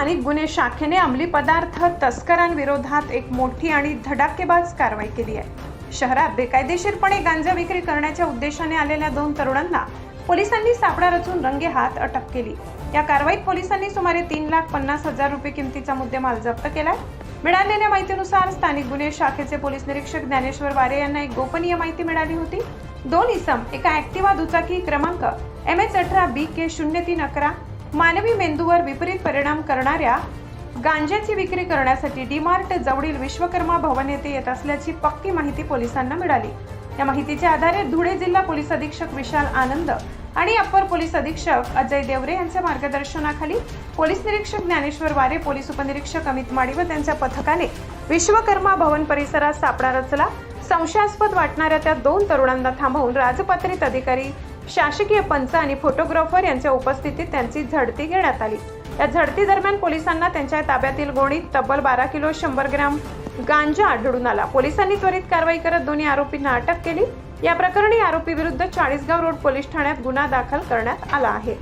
स्थानिक गुन्हे शाखेने अंमली पदार्थ तस्करांविरोधात एक मोठी आणि धडाकेबाज कारवाई केली आहे। शहरात बेकायदेशीरपणे गांजा विक्री करण्याच्या उद्देशाने आलेल्या 2 तरुणांना पोलिसांनी सापळा रचून रंगेहात अटक केली। या कारवाईत पोलिसांनी सुमारे 3,50,000 रुपये किमतीचा मुद्देमाल जप्त केलाय। मिळालेल्या माहितीनुसार स्थानिक गुन्हे शाखेचे पोलीस निरीक्षक ज्ञानेश्वर वारे यांना एक गोपनीय माहिती मिळाली होती। 2 इसम एका ऍक्टिवा दुचाकी क्रमांक MH18BK0311 मानवी मेंदूवर विपरीत परिणाम करणाऱ्या गांजाची विक्री करण्यासाठी डी-मार्ट जवळील विश्वकर्मा भवन येथे येत असल्याची पक्की माहिती पोलिसांना मिळाली। या माहितीच्या आधारे धुळे जिल्हा पोलीस अधीक्षक विशाल आनंद आणि अप्पर पोलीस अधीक्षक अजय देवरे यांच्या मार्गदर्शनाखाली पोलीस निरीक्षक ज्ञानेश्वर वारे, पोलीस उपनिरीक्षक अमित माडी व त्यांच्या पथकाने विश्वकर्मा भवन परिसरात सापळा रचला। संशयास्पद वाटणाऱ्या त्या 2 तरुणांना थांबवून राजपत्रित अधिकारी, शासकीय पंच आणि फोटोग्राफर यांच्या उपस्थितीत त्यांची झडती घेण्यात आली। या झडती दरम्यान पोलिसांना त्यांच्या ताब्यातील गोणीत तब्बल 12 किलो 100 ग्रॅम गांजा आढळून आला। पोलिसांनी त्वरित कारवाई करत दोन्ही आरोपींना अटक केली। या प्रकरणी आरोपी विरुद्ध चाळीसगाव रोड पोलीस ठाण्यात गुन्हा दाखल करण्यात आला आहे।